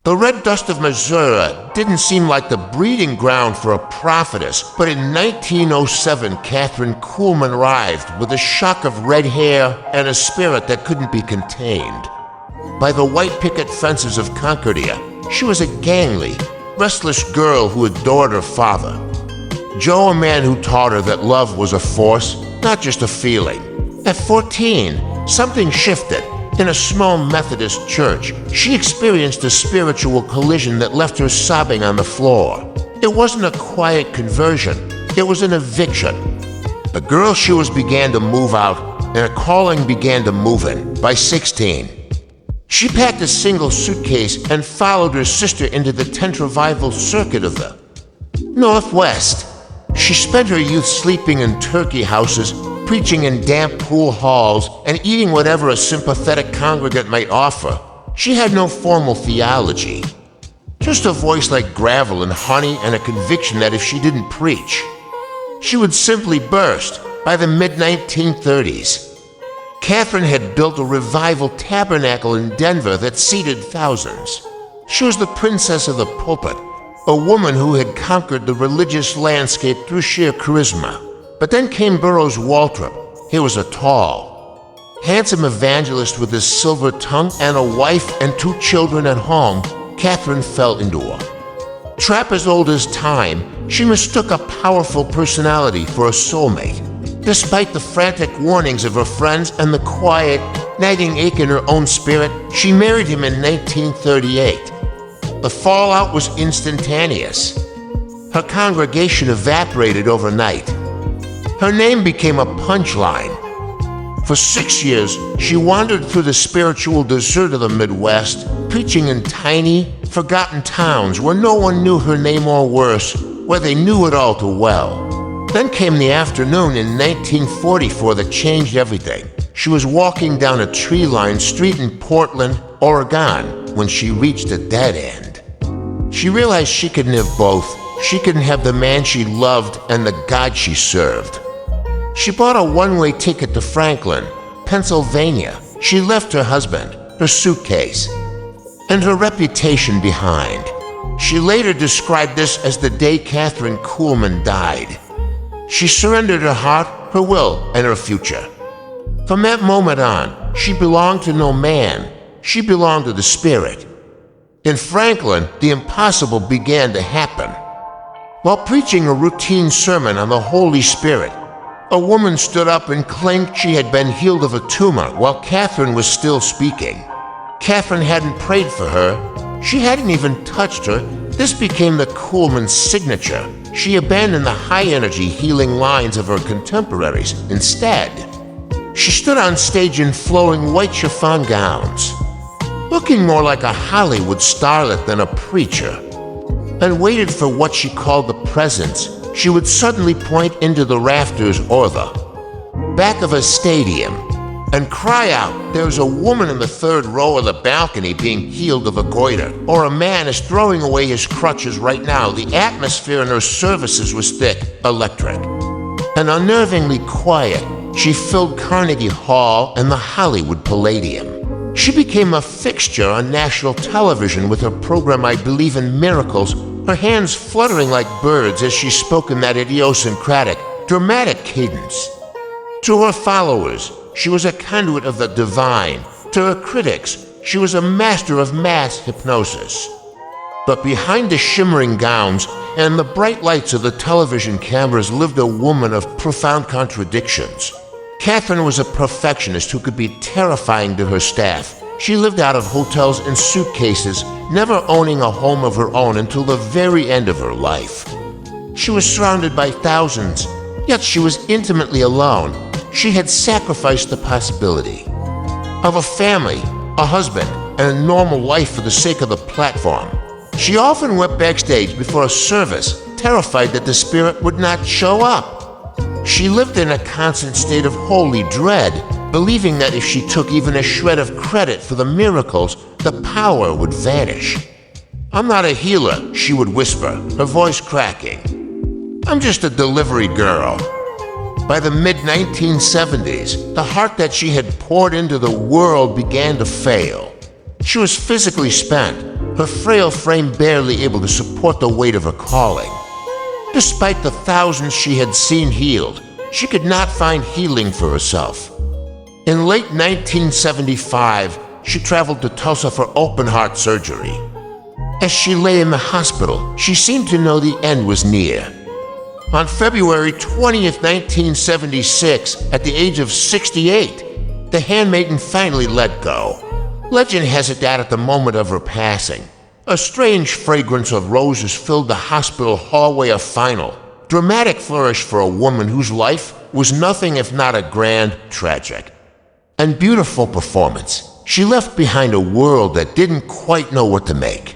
The red dust of Missouri didn't seem like the breeding ground for a prophetess, but in 1907, Kathryn Kuhlman arrived with a shock of red hair and a spirit that couldn't be contained. By the white picket fences of Concordia, she was a gangly, restless girl who adored her father. Joe, a man who taught her that love was a force, not just a feeling. At 14, something shifted. In a small Methodist church, she experienced a spiritual collision that left her sobbing on the floor. It wasn't a quiet conversion, it was an eviction. The girl she was began to move out, and her calling began to move in. By 16, she packed a single suitcase and followed her sister into the tent revival circuit of the Northwest. She spent her youth sleeping in turkey houses, preaching in damp pool halls, and eating whatever a sympathetic congregant might offer. She had no formal theology, just a voice like gravel and honey and a conviction that if she didn't preach, she would simply burst. By the mid-1930s, Kathryn had built a revival tabernacle in Denver that seated thousands. She was the princess of the pulpit, a woman who had conquered the religious landscape through sheer charisma. But then came Burroughs Waltrip. He was a tall, handsome evangelist with his silver tongue and a wife and 2 children at home. Kathryn fell into her. Trapped as old as time, she mistook a powerful personality for a soulmate. Despite the frantic warnings of her friends and the quiet, nagging ache in her own spirit, she married him in 1938. The fallout was instantaneous. Her congregation evaporated overnight. Her name became a punchline. For 6 years, she wandered through the spiritual desert of the Midwest, preaching in tiny, forgotten towns where no one knew her name or worse, where they knew it all too well. Then came the afternoon in 1944 that changed everything. She was walking down a tree-lined street in Portland, Oregon, when she reached a dead end. She realized she couldn't have both. She couldn't have the man she loved and the God she served. She bought a one-way ticket to Franklin, Pennsylvania. She left her husband, her suitcase, and her reputation behind. She later described this as the day Kathryn Kuhlman died. She surrendered her heart, her will, and her future. From that moment on, she belonged to no man. She belonged to the Spirit. In Franklin, the impossible began to happen. While preaching a routine sermon on the Holy Spirit, a woman stood up and claimed she had been healed of a tumor while Kathryn was still speaking. Kathryn hadn't prayed for her. She hadn't even touched her. This became the Kuhlman signature. She abandoned the high-energy healing lines of her contemporaries. Instead, she stood on stage in flowing white chiffon gowns, looking more like a Hollywood starlet than a preacher, and waited for what she called the presence. She would suddenly point into the rafters or the back of a stadium and cry out, "There's a woman in the 3rd row of the balcony being healed of a goiter," or "A man is throwing away his crutches right now." The atmosphere in her services was thick, electric, and unnervingly quiet. She filled Carnegie Hall and the Hollywood Palladium. She became a fixture on national television with her program I Believe in Miracles, her hands fluttering like birds as she spoke in that idiosyncratic, dramatic cadence. To her followers, she was a conduit of the divine. To her critics, she was a master of mass hypnosis. But behind the shimmering gowns and the bright lights of the television cameras lived a woman of profound contradictions. Kathryn was a perfectionist who could be terrifying to her staff. She lived out of hotels and suitcases, never owning a home of her own until the very end of her life. She was surrounded by thousands, yet she was intimately alone. She had sacrificed the possibility of a family, a husband, and a normal life for the sake of the platform. She often wept backstage before a service, terrified that the Spirit would not show up. She lived in a constant state of holy dread, believing that if she took even a shred of credit for the miracles, the power would vanish. "I'm not a healer," she would whisper, her voice cracking. "I'm just a delivery girl." By the mid-1970s, the heart that she had poured into the world began to fail. She was physically spent. her frail frame barely able to support the weight of her calling. Despite the thousands she had seen healed, she could not find healing for herself. In late 1975, she traveled to Tulsa for open heart surgery. As she lay in the hospital, she seemed to know the end was near. On February 20th, 1976, at the age of 68, the handmaiden finally let go. Legend has it that at the moment of her passing, a strange fragrance of roses filled the hospital hallway, a final, dramatic flourish for a woman whose life was nothing if not a grand, tragic, and beautiful performance. She left behind a world that didn't quite know what to make.